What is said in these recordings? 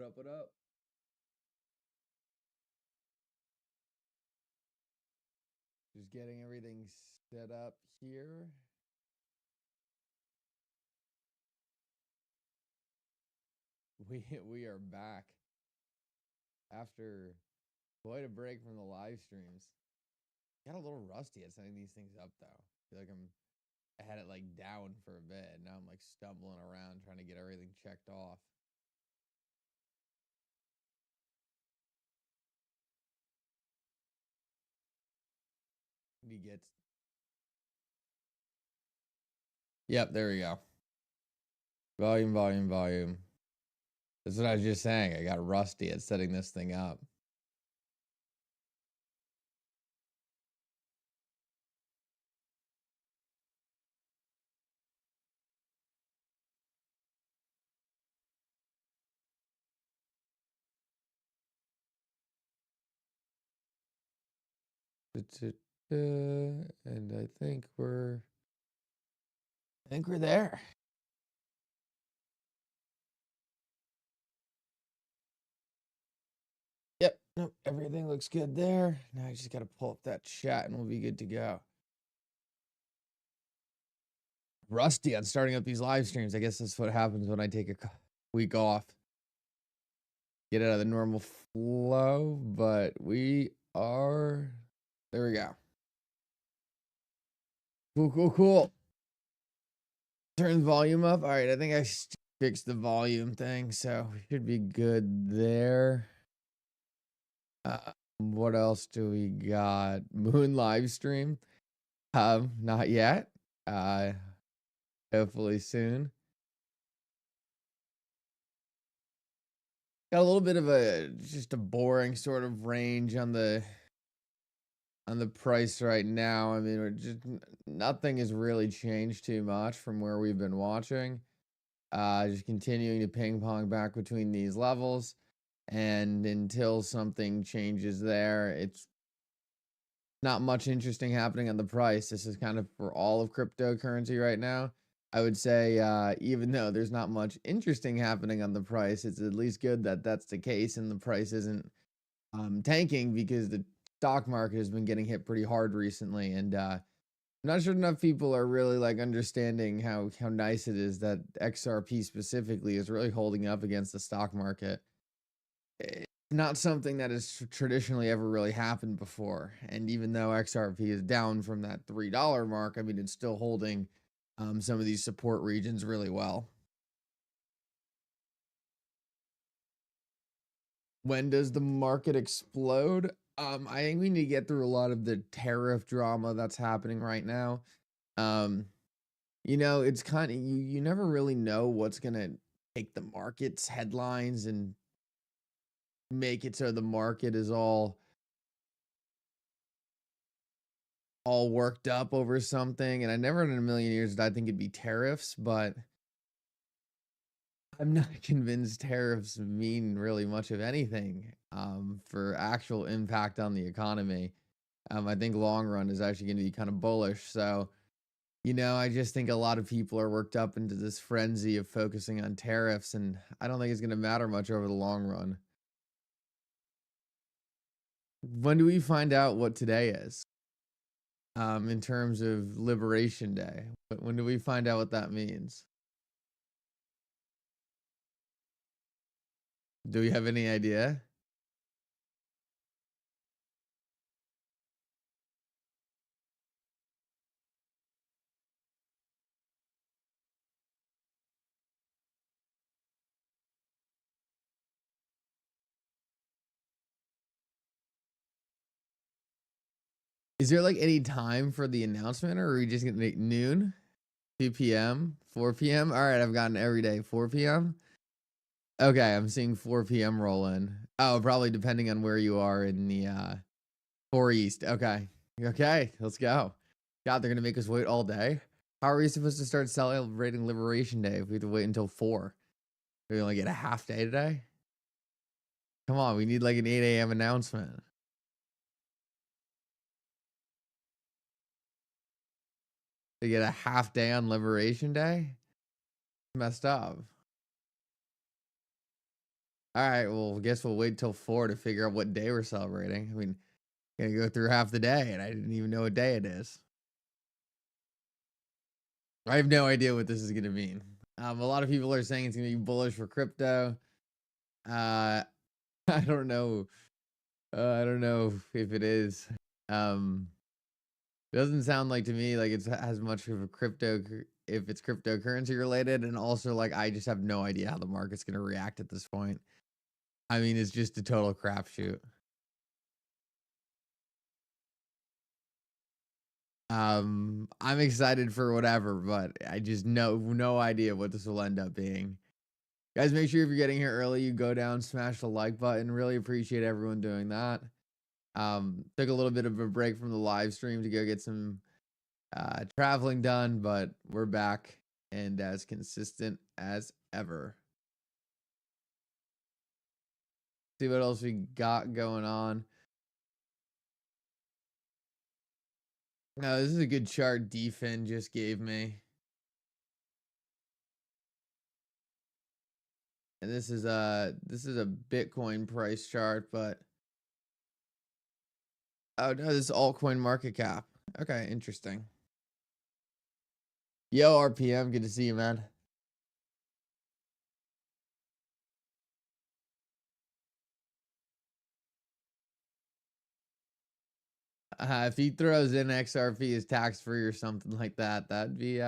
What up, what up? Just getting everything set up here. We are back after quite a break from the live streams. Got a little rusty at setting these things up though. I feel like I had it like down for a bit. Now I'm like stumbling around trying to get everything checked off. He gets. Yep, there we go. Volume, volume, volume. That's what I was just saying. I got rusty at setting this thing up. And I think we're there. Yep. Nope. Everything looks good there. Now I just got to pull up that chat and we'll be good to go. Rusty on starting up these live streams. I guess that's what happens when I take a week off. Get out of the normal flow, but we are. There we go. Cool, cool, cool. Turn the volume up. All right. I think I fixed the volume thing, so we should be good there. What else do we got? Moon live stream. Not yet. Hopefully soon. Got a little bit of just a boring sort of range on the price right now. I mean, nothing has really changed too much from where we've been watching. Just continuing to ping pong back between these levels, and until something changes there, it's not much interesting happening on the price. This is kind of for all of cryptocurrency right now. I would say, even though there's not much interesting happening on the price, it's at least good that that's the case and the price isn't tanking, because the stock market has been getting hit pretty hard recently. And I'm not sure enough people are really like understanding how nice it is that XRP specifically is really holding up against the stock market. It's not something that has traditionally ever really happened before. And even though XRP is down from that $3 mark, I mean, it's still holding some of these support regions really well. When does the market explode? I think we need to get through a lot of the tariff drama that's happening right now. It's kind of, you never really know what's gonna take the market's headlines and make it so the market is all worked up over something. And I never in a million years did I think it'd be tariffs, but I'm not convinced tariffs mean really much of anything for actual impact on the economy. I think long run is actually going to be kind of bullish. So, I just think a lot of people are worked up into this frenzy of focusing on tariffs, and I don't think it's going to matter much over the long run. When do we find out what today is? In terms of Liberation Day, when do we find out what that means? Do we have any idea? Is there like any time for the announcement, or are we just gonna noon, 2 p.m., 4 p.m.? All right, I've gotten every day 4 p.m. Okay, I'm seeing 4 p.m. roll in. Oh, probably depending on where you are in the 4 East. Okay. Okay, let's go. God, they're gonna make us wait all day. How are we supposed to start celebrating Liberation Day if we have to wait until 4? We only get a half day today? Come on, we need like an 8 a.m. announcement. To get a half day on Liberation Day? Messed up. All right, well, guess we'll wait till 4 to figure out what day we're celebrating. I mean, gonna go through half the day, and I didn't even know what day it is. I have no idea what this is gonna mean. A lot of people are saying it's gonna be bullish for crypto. Uh, I don't know. I don't know if it is. Um, doesn't sound like to me like it's as much of a if it's cryptocurrency related, and also like I just have no idea how the market's gonna react at this point. I mean, it's just a total crapshoot. I'm excited for whatever, but I just no idea what this will end up being. Guys, make sure if you're getting here early, you go down, smash the like button. Really appreciate everyone doing that. Took a little bit of a break from the live stream to go get some traveling done, but we're back and as consistent as ever. See what else we got going on. No, this is a good chart Defin just gave me. And this is a Bitcoin price chart, but oh no, this is altcoin market cap. Okay, interesting. Yo, RPM, good to see you, man. If he throws in XRP as tax free or something like that, that'd be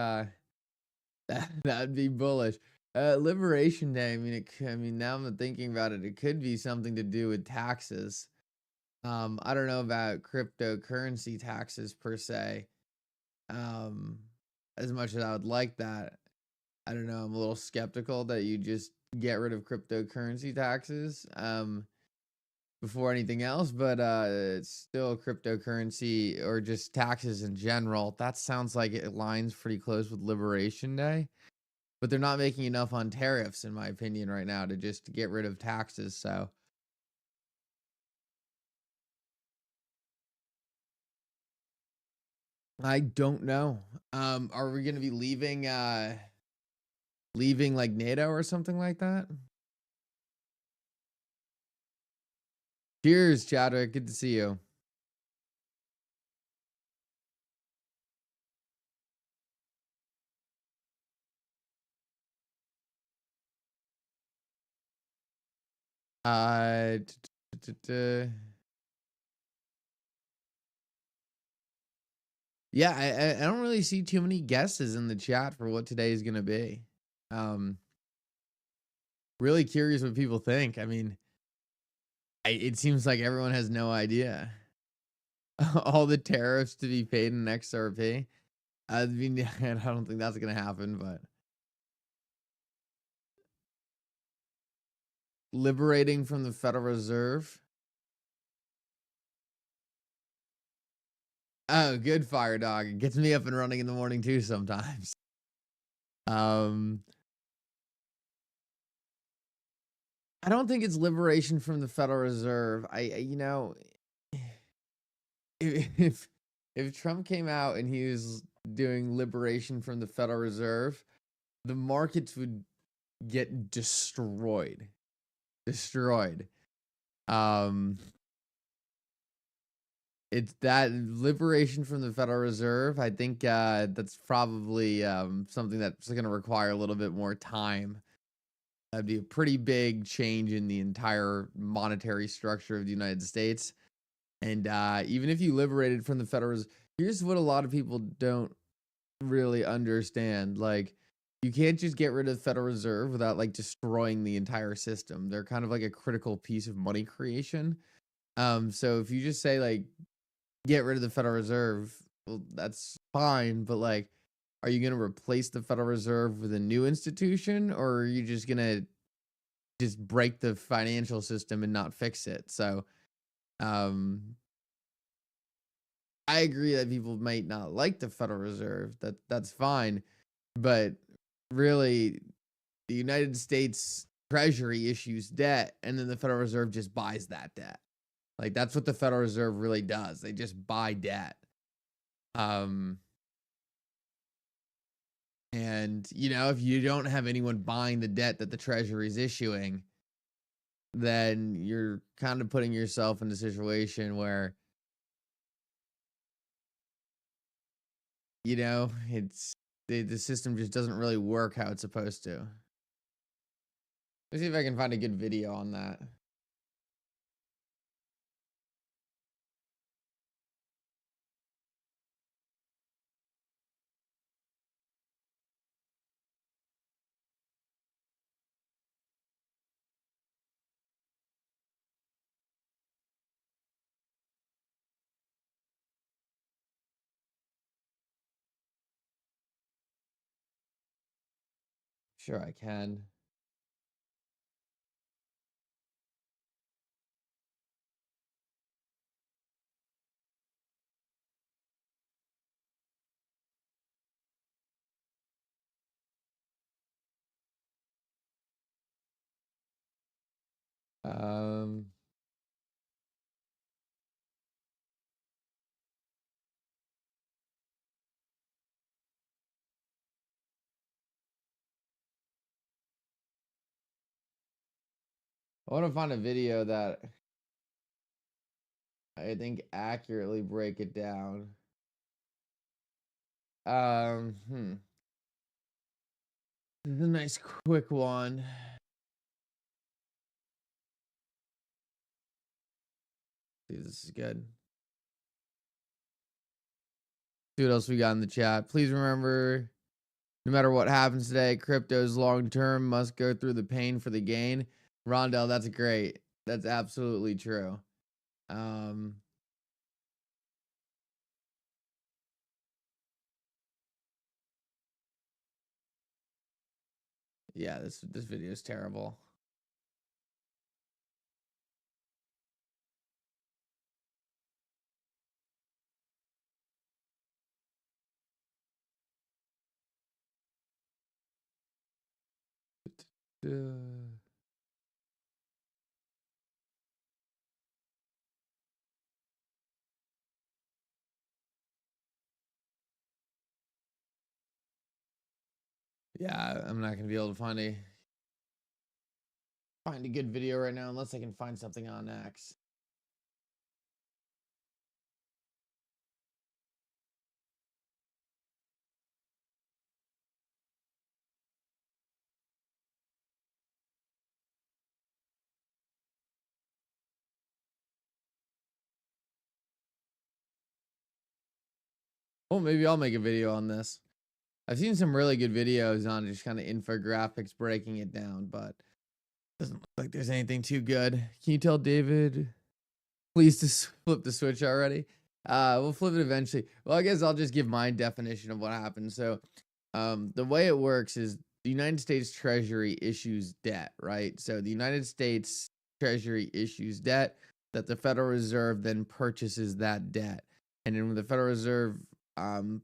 that'd be bullish. Liberation Day. I mean, I mean, now I'm thinking about it. It could be something to do with taxes. I don't know about cryptocurrency taxes per se. Um, as much as I would like that, I don't know. I'm a little skeptical that you just get rid of cryptocurrency taxes. Before anything else, but it's still cryptocurrency or just taxes in general. That sounds like it aligns pretty close with Liberation Day, but they're not making enough on tariffs, in my opinion, right now to just get rid of taxes. So I don't know. Are we going to be leaving like NATO or something like that? Cheers, Chadwick. Good to see you. Uh, Yeah, I don't really see too many guesses in the chat for what today is gonna be. Um, really curious what people think. I mean, it seems like everyone has no idea. All the tariffs to be paid in XRP. I mean, I don't think that's gonna happen, but liberating from the Federal Reserve. Oh, good fire dog. It gets me up and running in the morning too sometimes. Um, I don't think it's liberation from the Federal Reserve. You know, if if Trump came out and he was doing liberation from the Federal Reserve, the markets would get destroyed. Destroyed. Um it's that liberation from the Federal Reserve. I think that's probably something that's going to require a little bit more time. That'd be a pretty big change in the entire monetary structure of the United States. And even if you liberated from the Federal Reserve, here's what a lot of people don't really understand. Like, you can't just get rid of the Federal Reserve without like destroying the entire system. They're kind of like a critical piece of money creation. So if you just say like get rid of the Federal Reserve, well, that's fine. But like, are you gonna replace the Federal Reserve with a new institution, or are you just gonna just break the financial system and not fix it? So, um, I agree that people might not like the Federal Reserve. That's fine, but really, the United States Treasury issues debt, and then the Federal Reserve just buys that debt. Like that's what the Federal Reserve really does. They just buy debt. Um, and you know, if you don't have anyone buying the debt that the Treasury is issuing, then you're kind of putting yourself in a situation where, it's the system just doesn't really work how it's supposed to. Let's see if I can find a good video on that. Sure, I can. Um, I want to find a video that I think accurately break it down. This is a nice quick one. See if this is good. See what else we got in the chat. Please remember, no matter what happens today, crypto's long term must go through the pain for the gain. Rondell, that's great. That's absolutely true. Yeah, this video is terrible. Yeah, I'm not gonna be able to find a good video right now unless I can find something on X. Well, maybe I'll make a video on this. I've seen some really good videos on just kind of infographics breaking it down, but doesn't look like there's anything too good. Can you tell David, please, to flip the switch already? We'll flip it eventually. Well, I guess I'll just give my definition of what happened. So, the way it works is the United States Treasury issues debt, right? So the United States Treasury issues debt that the Federal Reserve then purchases that debt. And then when the Federal Reserve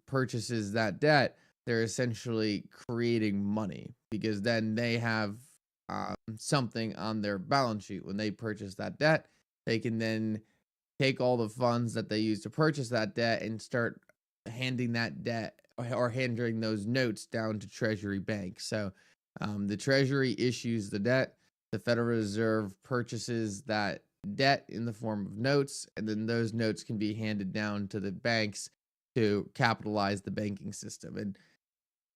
purchases that debt, they're essentially creating money because then they have something on their balance sheet. When they purchase that debt, they can then take all the funds that they use to purchase that debt and start handing that debt or handing those notes down to Treasury banks. So the Treasury issues the debt, the Federal Reserve purchases that debt in the form of notes, and then those notes can be handed down to the banks to capitalize the banking system. And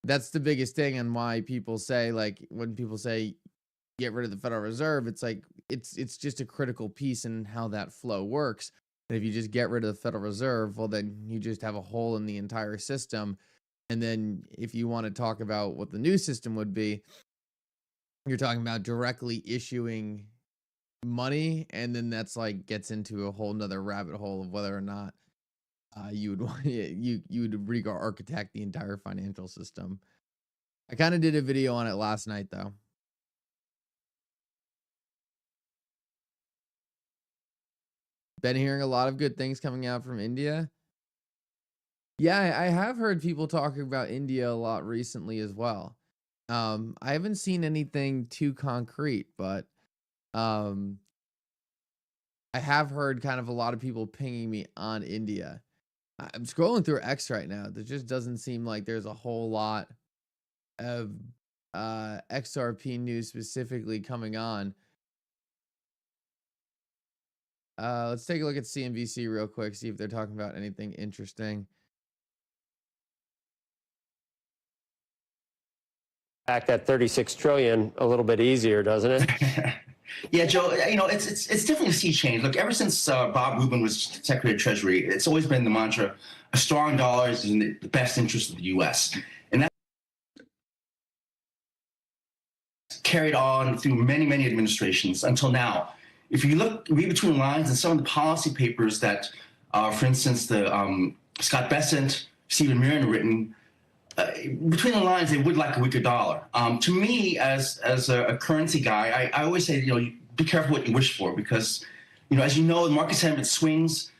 that's the biggest thing on why people say, like, when people say get rid of the Federal Reserve, it's like it's just a critical piece in how that flow works. And if you just get rid of the Federal Reserve, well, then you just have a hole in the entire system. And then if you want to talk about what the new system would be, you're talking about directly issuing money, and then that's like gets into a whole nother rabbit hole of whether or not you would want you would architect the entire financial system. I kind of did a video on it last night though. Been hearing a lot of good things coming out from India. Yeah, I have heard people talking about India a lot recently as well. I haven't seen anything too concrete, but um, I have heard kind of a lot of people pinging me on India. I'm scrolling through X right now. There just doesn't seem like there's a whole lot of XRP news specifically coming on. Let's take a look at CNBC real quick, see if they're talking about anything interesting. Back that 36 trillion a little bit easier, doesn't it? Yeah, Joe, it's definitely a sea change. Look, ever since Bob Rubin was Secretary of Treasury, it's always been the mantra, a strong dollar is in the best interest of the U.S. And that's carried on through many, many administrations until now. If you read between the lines and some of the policy papers that, for instance, the Scott Bessent, Stephen Mirren have written, between the lines, they would like a weaker dollar. To me, as a currency guy, I always say, be careful what you wish for, because, as you know, the market sentiment swings.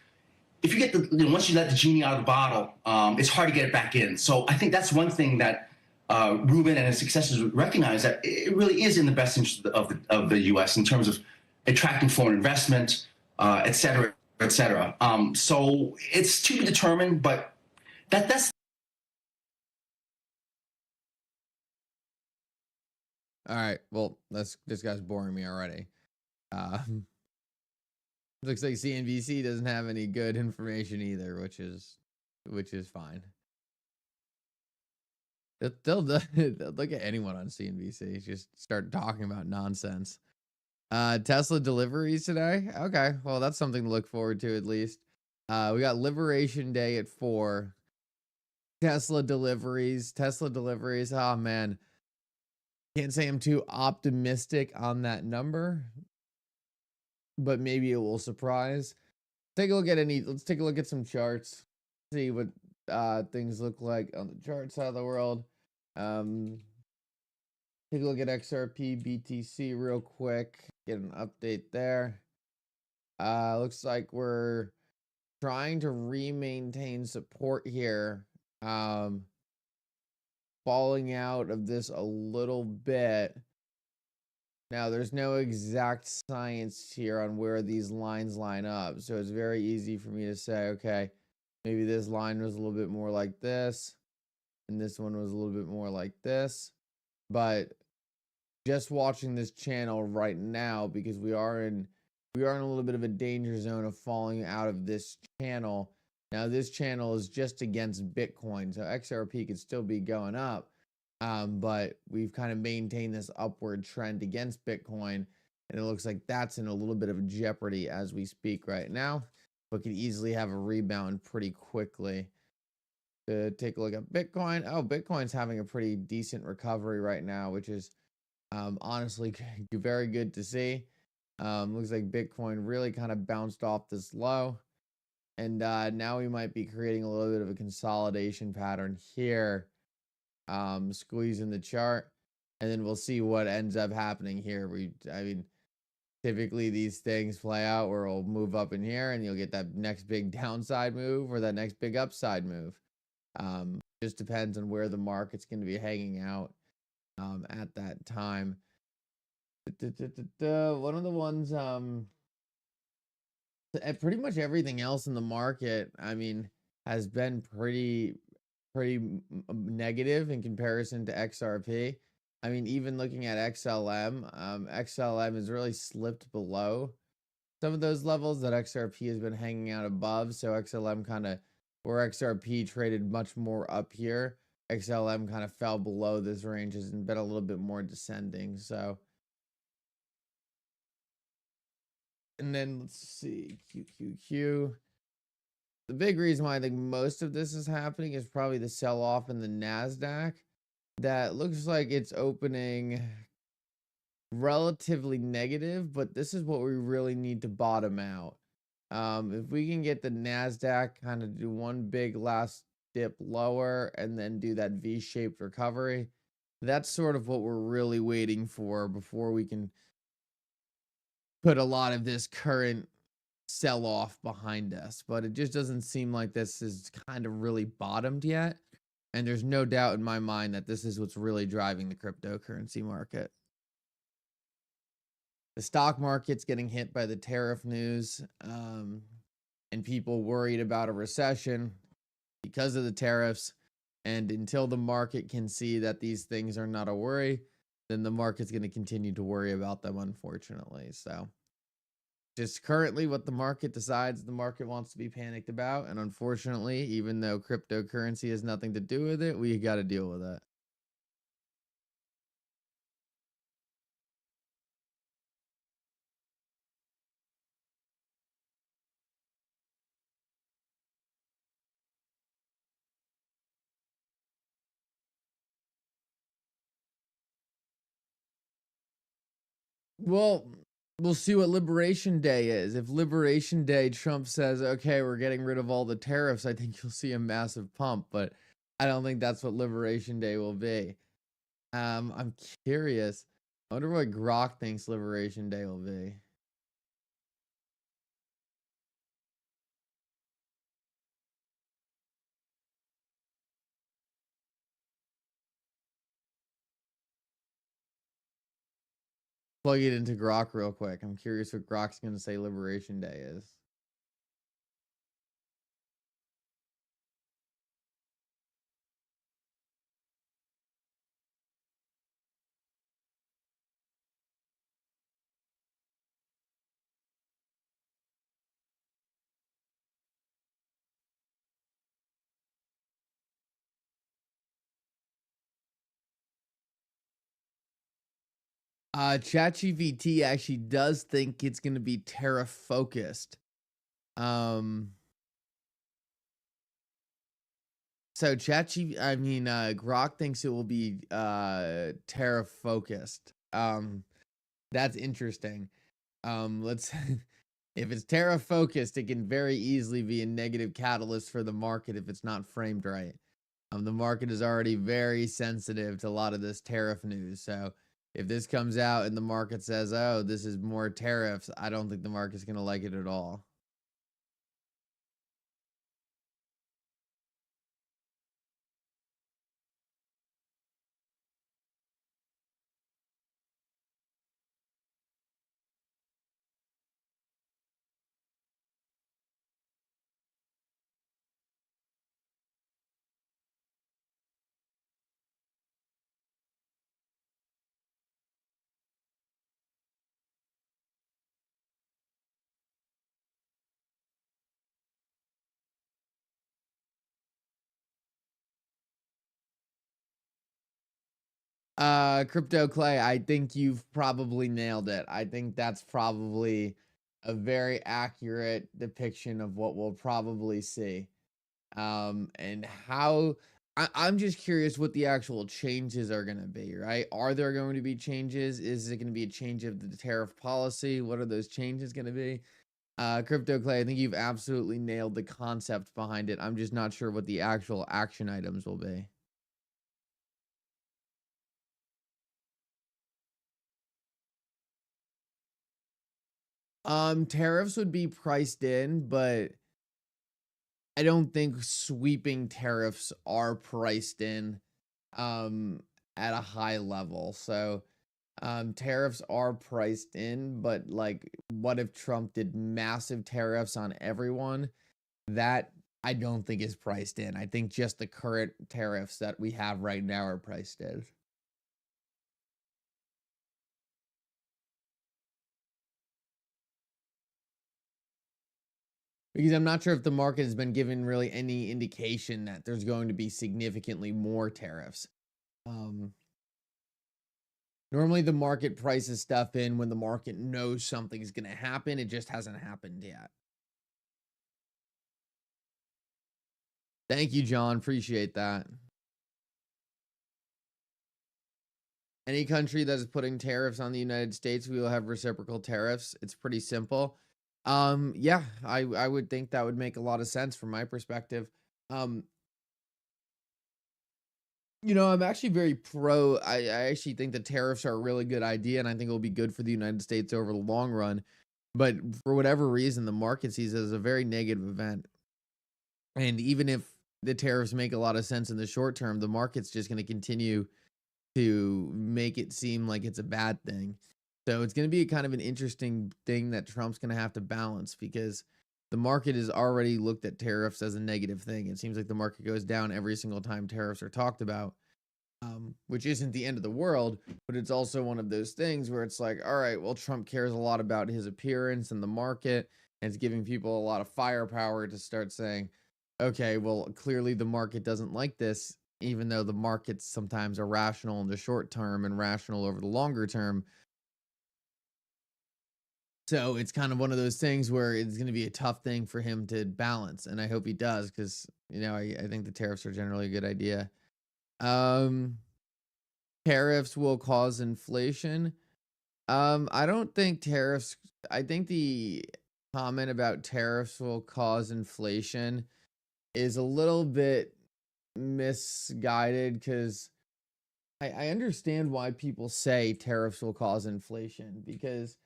If you get once you let the genie out of the bottle, it's hard to get it back in. So I think that's one thing that Rubin and his successors recognize, that it really is in the best interest of the U.S. in terms of attracting foreign investment, et cetera, et cetera. So it's to be determined, but that's. All right. Well, this guy's boring me already. Looks like CNBC doesn't have any good information either, which is fine. They'll look at anyone on CNBC. Just start talking about nonsense. Tesla deliveries today. Okay, well that's something to look forward to at least. We got Liberation Day at 4. Tesla deliveries. Oh man. Can't say I'm too optimistic on that number, but maybe it will surprise. Let's take a look at some charts. See what things look like on the chart side of the world. Take a look at XRP BTC real quick. Get an update there. Looks like we're trying to maintain support here. Falling out of this a little bit. Now, there's no exact science here on where these lines line up, so it's very easy for me to say, okay, maybe this line was a little bit more like this, and this one was a little bit more like this. But just watching this channel right now, because we are in a little bit of a danger zone of falling out of this channel. Now, this channel is just against Bitcoin, so XRP could still be going up. But we've kind of maintained this upward trend against Bitcoin, and it looks like that's in a little bit of jeopardy as we speak right now, but could easily have a rebound pretty quickly. To take a look at Bitcoin. Oh, Bitcoin's having a pretty decent recovery right now, which is honestly very good to see. Looks like Bitcoin really kind of bounced off this low, and now we might be creating a little bit of a consolidation pattern here. Squeezing the chart, and then we'll see what ends up happening here. I mean, typically these things play out where it'll move up in here and you'll get that next big downside move or that next big upside move. Just depends on where the market's going to be hanging out at that time. One of the ones, pretty much everything else in the market, I mean, has been pretty negative in comparison to XRP. I mean, even looking at XLM, XLM has really slipped below some of those levels that XRP has been hanging out above. So XLM kind of, where XRP traded much more up here, XLM kind of fell below this range and been a little bit more descending. So, and then let's see, QQQ. The big reason why I think most of this is happening is probably the sell-off in the NASDAQ. That looks like it's opening relatively negative, but this is what we really need to bottom out. If we can get the NASDAQ kind of do one big last dip lower and then do that V-shaped recovery, that's sort of what we're really waiting for before we can put a lot of this current sell-off behind us. But it just doesn't seem like this is kind of really bottomed yet, and there's no doubt in my mind that this is what's really driving the cryptocurrency market. The stock market's getting hit by the tariff news, and people worried about a recession because of the tariffs. And until the market can see that these things are not a worry, then the market's going to continue to worry about them, unfortunately. So just currently what the market decides the market wants to be panicked about. And unfortunately, even though cryptocurrency has nothing to do with it, we got to deal with it. Well, we'll see what Liberation Day is. If Liberation Day, Trump says, okay, we're getting rid of all the tariffs, I think you'll see a massive pump, but I don't think that's what Liberation Day will be. I'm curious. I wonder what Grok thinks Liberation Day will be. Plug it into Grok real quick. I'm curious what Grok's going to say Liberation Day is. ChatGPT actually does think it's going to be tariff focused. So Grok thinks it will be tariff focused. That's interesting. Let's if it's tariff focused, it can very easily be a negative catalyst for the market if it's not framed right. The market is already very sensitive to a lot of this tariff news. So if this comes out and the market says, oh, this is more tariffs, I don't think the market's going to like it at all. Crypto Clay, I think you've probably nailed it. I think that's probably a very accurate depiction of what we'll probably see. And how I'm just curious what the actual changes are going to be, right? Are there going to be changes? Is it going to be a change of the tariff policy? What are those changes going to be? Crypto Clay, I think you've absolutely nailed the concept behind it. I'm just not sure what the actual action items will be. Tariffs would be priced in, but I don't think sweeping tariffs are priced in at a high level. So tariffs are priced in, but like what if Trump did massive tariffs on everyone? That I don't think is priced in. I think just the current tariffs that we have right now are priced in. Because I'm not sure if the market has been given really any indication that there's going to be significantly more tariffs. Normally the market prices stuff in when the market knows something's going to happen. It just hasn't happened yet. Thank you, John. Appreciate that. Any country that is putting tariffs on the United States, we will have reciprocal tariffs. It's pretty simple. Yeah, I would think that would make a lot of sense from my perspective. I'm actually very pro. I actually think the tariffs are a really good idea, and I think it'll be good for the United States over the long run. But for whatever reason, the market sees it as a very negative event. And even if the tariffs make a lot of sense in the short term, the market's just going to continue to make it seem like it's a bad thing. So it's going to be kind of an interesting thing that Trump's going to have to balance, because the market has already looked at tariffs as a negative thing. It seems like the market goes down every single time tariffs are talked about. which isn't the end of the world, but it's also one of those things where it's like, all right, well, Trump cares a lot about his appearance in the market, and it's giving people a lot of firepower to start saying, okay, well, clearly the market doesn't like this, even though the market's sometimes irrational in the short term and rational over the longer term. So it's kind of one of those things where it's going to be a tough thing for him to balance. And I hope he does, because, you know, I think the tariffs are generally a good idea. Tariffs will cause inflation. I don't think tariffs, I think the comment about tariffs will cause inflation is a little bit misguided, because I understand why people say tariffs will cause inflation, because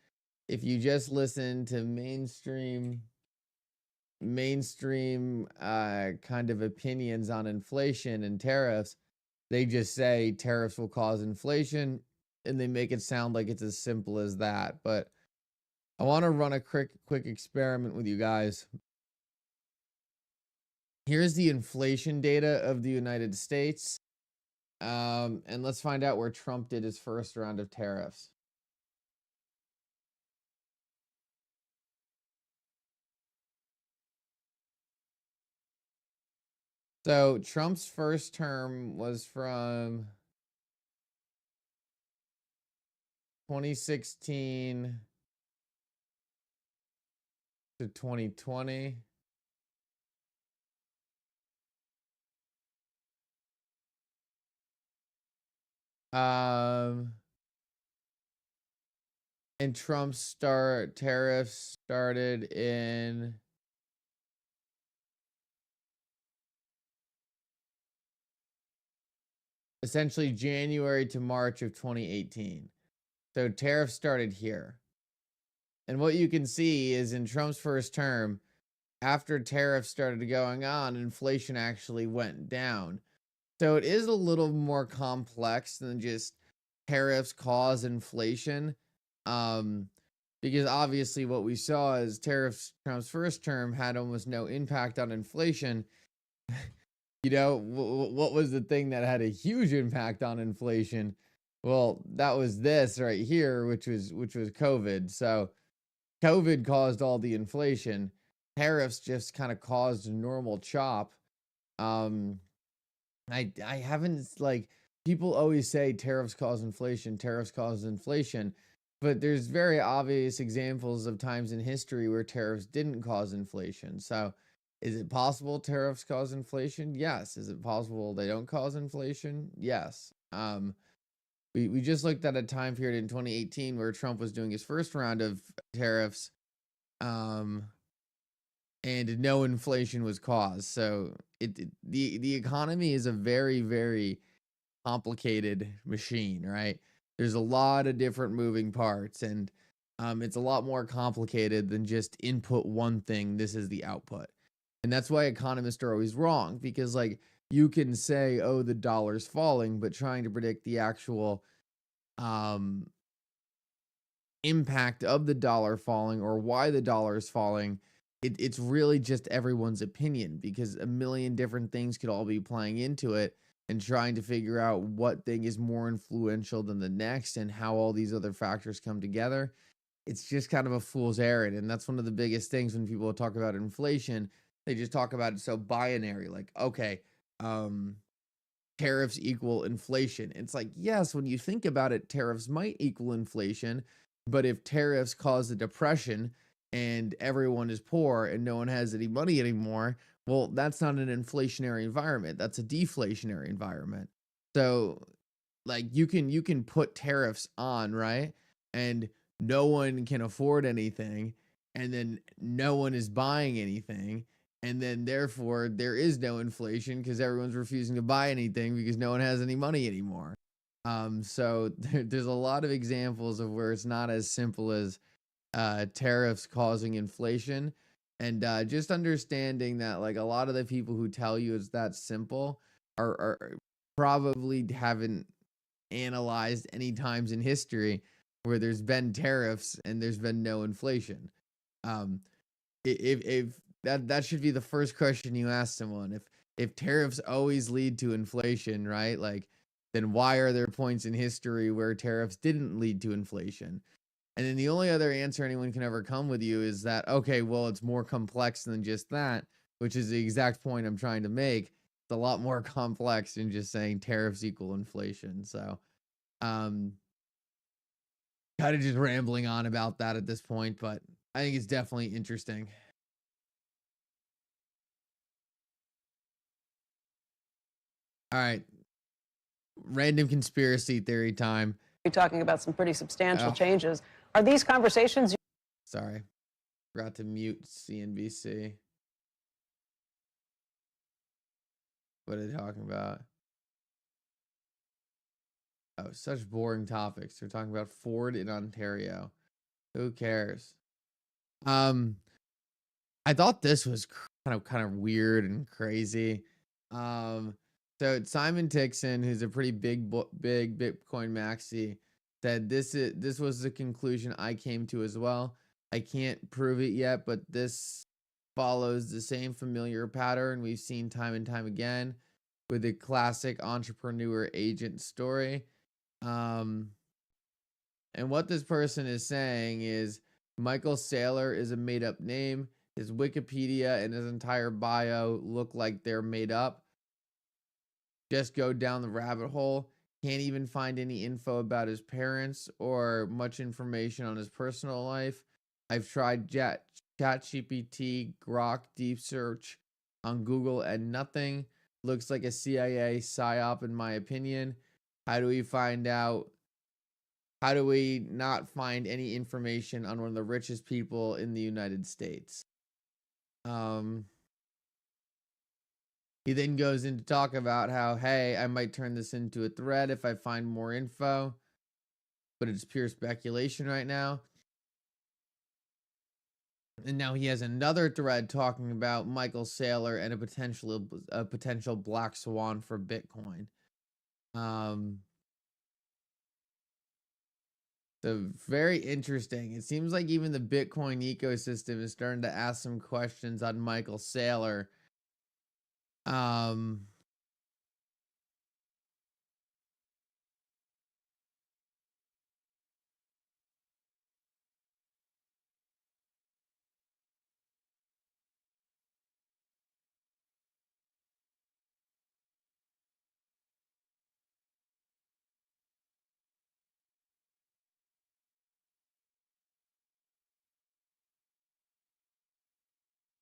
if you just listen to mainstream kind of opinions on inflation and tariffs, they just say tariffs will cause inflation, and they make it sound like it's as simple as that. But I want to run a quick experiment with you guys. Here's the inflation data of the United States. And let's find out where Trump did his first round of tariffs. So Trump's first term was from 2016 to 2020. And Trump's tariffs started in essentially January to March of 2018. So tariffs started here. And what you can see is in Trump's first term, after tariffs started going on, inflation actually went down. So it is a little more complex than just tariffs cause inflation. Because obviously what we saw is Trump's first term had almost no impact on inflation. You know, what was the thing that had a huge impact on inflation? Well, that was this right here, which was COVID. So COVID caused all the inflation. Tariffs just kind of caused a normal chop. I haven't, like, people always say tariffs cause inflation, but there's very obvious examples of times in history where tariffs didn't cause inflation. So is it possible tariffs cause inflation? Yes. Is it possible they don't cause inflation? Yes. We just looked at a time period in 2018 where Trump was doing his first round of tariffs, and no inflation was caused. So the economy is a very, very complicated machine, right? There's a lot of different moving parts, and it's a lot more complicated than just input one thing, this is the output. And that's why economists are always wrong, because like you can say, oh, the dollar's falling, but trying to predict the actual impact of the dollar falling or why the dollar is falling, it's really just everyone's opinion, because a million different things could all be playing into it, and trying to figure out what thing is more influential than the next and how all these other factors come together. It's just kind of a fool's errand. And that's one of the biggest things when people talk about inflation. They just talk about it so binary, like, okay, tariffs equal inflation. It's like, yes, when you think about it, tariffs might equal inflation, but if tariffs cause a depression and everyone is poor and no one has any money anymore, well, that's not an inflationary environment. That's a deflationary environment. So like you can put tariffs on, right? And no one can afford anything, and then no one is buying anything, and then therefore there is no inflation because everyone's refusing to buy anything because no one has any money anymore. So there's a lot of examples of where it's not as simple as tariffs causing inflation. And just understanding that like a lot of the people who tell you it's that simple are probably haven't analyzed any times in history where there's been tariffs and there's been no inflation. If that should be the first question you ask someone. If tariffs always lead to inflation, right? Like then why are there points in history where tariffs didn't lead to inflation? And then the only other answer anyone can ever come with you is that, okay, well, it's more complex than just that, which is the exact point I'm trying to make. It's a lot more complex than just saying tariffs equal inflation. So, kind of just rambling on about that at this point, but I think it's definitely interesting. All right. Random conspiracy theory time. We're talking about some pretty substantial changes. Are these conversations? Sorry. Forgot to mute CNBC. What are they talking about? Oh, such boring topics. They're talking about Ford in Ontario. Who cares? I thought this was kind of weird and crazy. So Simon Tixon, who's a pretty big Bitcoin maxi, said this was the conclusion I came to as well. I can't prove it yet, but this follows the same familiar pattern we've seen time and time again with the classic entrepreneur agent story. And what this person is saying is Michael Saylor is a made-up name. His Wikipedia and his entire bio look like they're made up. Just go down the rabbit hole. Can't even find any info about his parents or much information on his personal life. I've tried ChatGPT, Grok, Deep Search on Google, and nothing. Looks like a CIA psyop in my opinion. How do we not find any information on one of the richest people in the United States? He then goes into talk about how, hey, I might turn this into a thread if I find more info, but it's pure speculation right now. And now he has another thread talking about Michael Saylor and a potential black swan for Bitcoin. So very interesting. It seems like even the Bitcoin ecosystem is starting to ask some questions on Michael Saylor.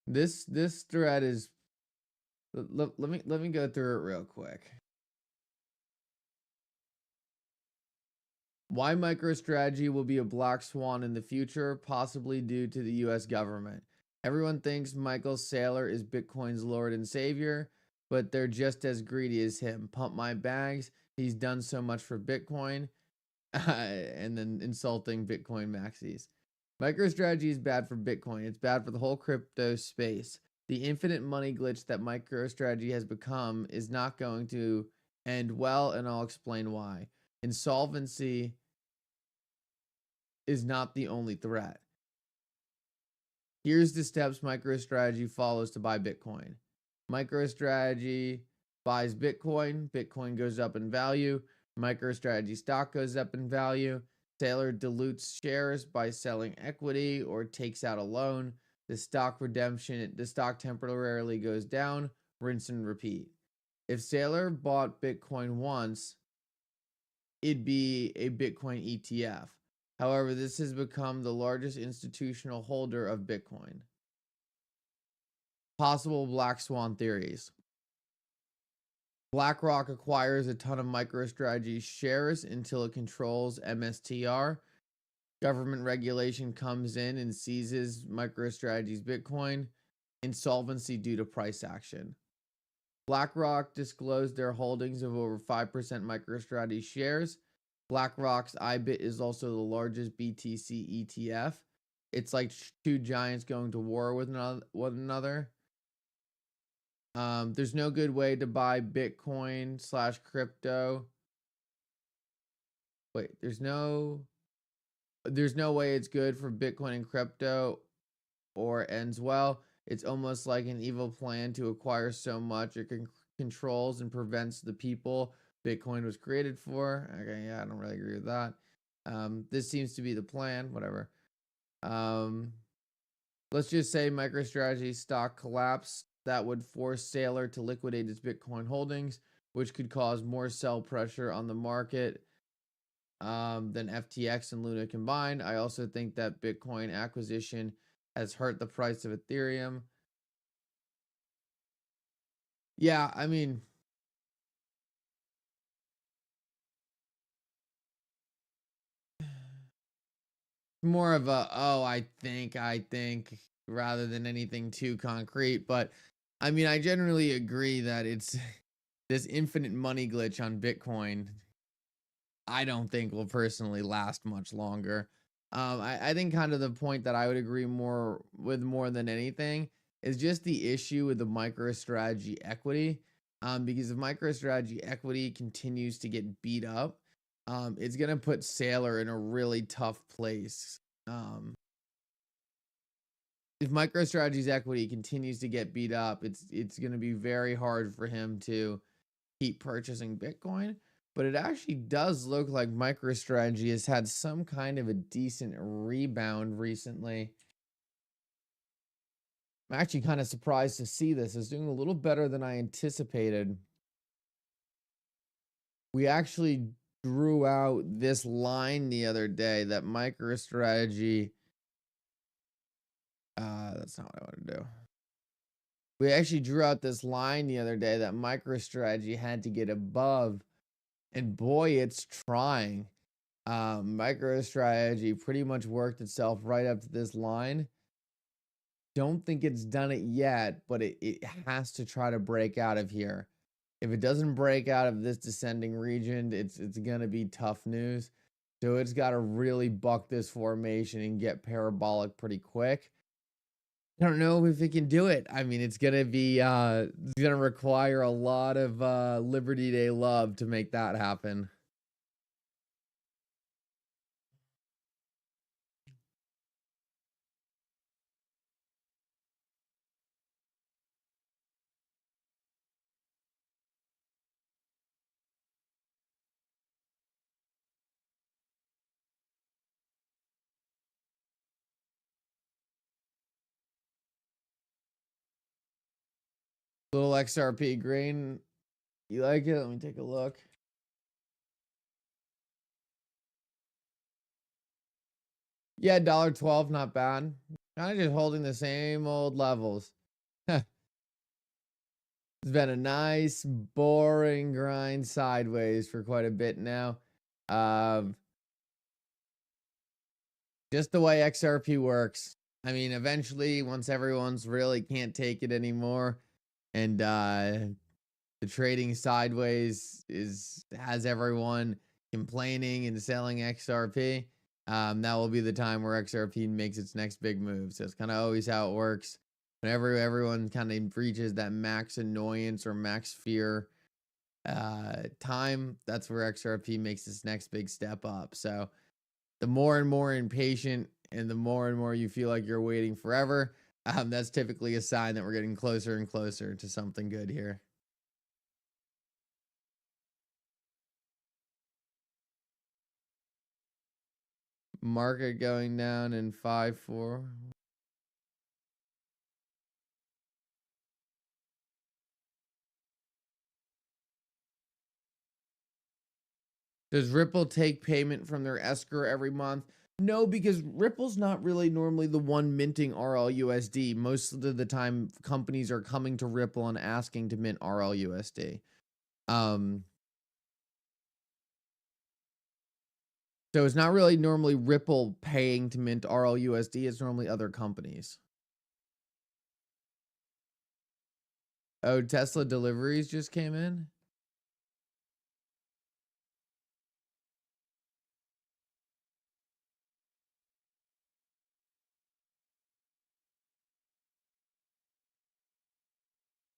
This thread is let me go through it real quick. Why MicroStrategy will be a black swan in the future, possibly due to the US government. Everyone thinks Michael Saylor is Bitcoin's Lord and Savior, but they're just as greedy as him. Pump my bags. He's done so much for Bitcoin. And then insulting Bitcoin maxis. MicroStrategy is bad for Bitcoin. It's bad for the whole crypto space. The infinite money glitch that MicroStrategy has become is not going to end well, and I'll explain why. Insolvency is not the only threat. Here's the steps MicroStrategy follows to buy Bitcoin. MicroStrategy buys Bitcoin. Bitcoin goes up in value. MicroStrategy stock goes up in value. Saylor dilutes shares by selling equity or takes out a loan. The stock temporarily goes down. Rinse and repeat. If Saylor bought Bitcoin once, it'd be a Bitcoin ETF. However, this has become the largest institutional holder of Bitcoin. Possible black swan theories. BlackRock acquires a ton of MicroStrategy shares until it controls MSTR. Government regulation comes in and seizes MicroStrategy's Bitcoin. Insolvency due to price action. BlackRock disclosed their holdings of over 5% MicroStrategy shares. BlackRock's IBIT is also the largest BTC ETF. It's like two giants going to war with one another. There's no good way to buy Bitcoin / crypto. Wait, there's no way it's good for Bitcoin and crypto or ends well. It's almost like an evil plan to acquire so much it controls and prevents the people Bitcoin was created for. Okay, yeah, I don't really agree with that. This seems to be the plan, whatever. Let's just say MicroStrategy stock collapse. That would force Saylor to liquidate its Bitcoin holdings, which could cause more sell pressure on the market than FTX and Luna combined. I also think that Bitcoin acquisition has hurt the price of Ethereum. Yeah, I mean, more of a, oh, I think, rather than anything too concrete. But I mean, I generally agree that it's this infinite money glitch on Bitcoin. I don't think will personally last much longer. I think kind of the point that I would agree more than anything is just the issue with the MicroStrategy equity. Because if MicroStrategy equity continues to get beat up, it's gonna put Saylor in a really tough place. If MicroStrategy's equity continues to get beat up, it's gonna be very hard for him to keep purchasing Bitcoin. But it actually does look like MicroStrategy has had some kind of a decent rebound recently. I'm actually kind of surprised to see this. It's doing a little better than I anticipated. We actually drew out this line the other day that MicroStrategy. That's not what I want to do. We actually drew out this line the other day that MicroStrategy had to get above. And boy, it's trying. MicroStrategy pretty much worked itself right up to this line. Don't think it's done it yet, but it has to try to break out of here. If it doesn't break out of this descending region, it's gonna be tough news. So it's got to really buck this formation and get parabolic pretty quick. I don't know if it can do it. I mean, it's gonna be it's gonna require a lot of Liberty Day love to make that happen. Little XRP green. You like it? Let me take a look. Yeah, $1.12, not bad. Kind of just holding the same old levels. It's been a nice, boring grind sideways for quite a bit now. Just the way XRP works. I mean, eventually, once everyone's really can't take it anymore, and the trading sideways has everyone complaining and selling XRP. That will be the time where XRP makes its next big move. So it's kind of always how it works. Whenever everyone kind of reaches that max annoyance or max fear time, that's where XRP makes its next big step up. So the more and more impatient and the more you feel like you're waiting forever, that's typically a sign that we're getting closer and closer to something good here. Market going down in 5-4. Does Ripple take payment from their escrow every month? No, because Ripple's not really normally the one minting RLUSD. Most of the time, companies are coming to Ripple and asking to mint RLUSD. So it's not really normally Ripple paying to mint RLUSD. It's normally other companies. Oh, Tesla deliveries just came in?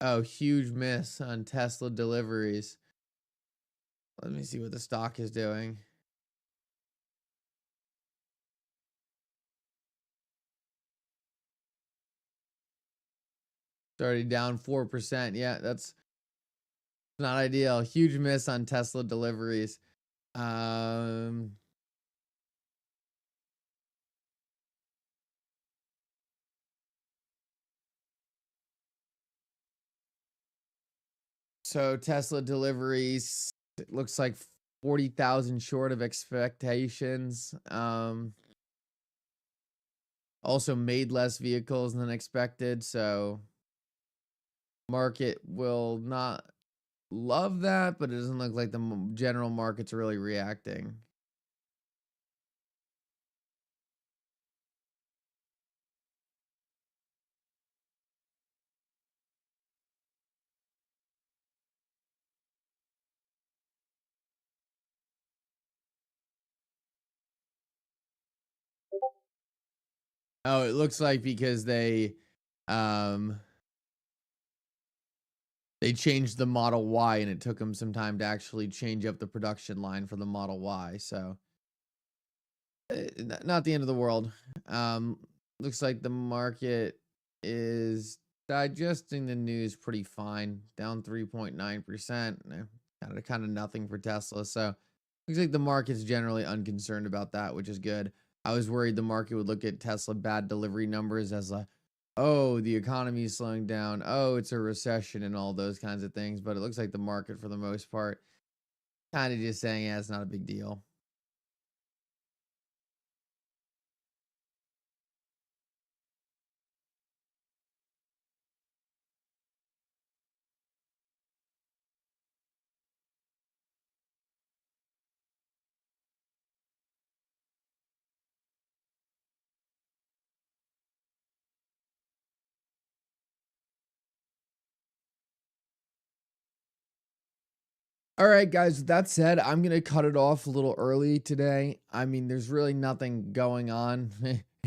Oh, huge miss on Tesla deliveries. Let me see what the stock is doing. It's already down 4%. Yeah, that's Not ideal. Huge miss on Tesla deliveries. So Tesla deliveries, it looks like 40,000 short of expectations. Also made less vehicles than expected, so market will not love that, but it doesn't look like the general market's really reacting. Oh, it looks like because they changed the Model Y and it took them some time to actually change up the production line for the Model Y. So not the end of the world. Looks like the market is digesting the news pretty fine, down 3.9%. Kind of nothing for Tesla. So looks like the market's generally unconcerned about that, which is good. I was worried the market would look at Tesla bad delivery numbers as like, oh, the economy is slowing down. Oh, it's a recession and all those kinds of things. But it looks like the market, for the most part, kind of just saying, yeah, it's not a big deal. All right, guys, with that said, I'm going to cut it off a little early today. I mean, there's really nothing going on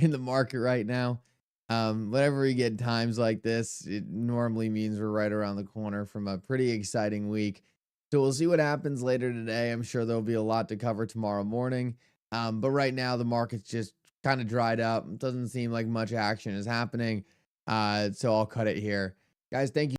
in the market right now. Whenever we get times like this, it normally means we're right around the corner from a pretty exciting week. So we'll see what happens later today. I'm sure there'll be a lot to cover tomorrow morning. But right now, the market's just kind of dried up. It doesn't seem like much action is happening. So I'll cut it here. Guys, thank you.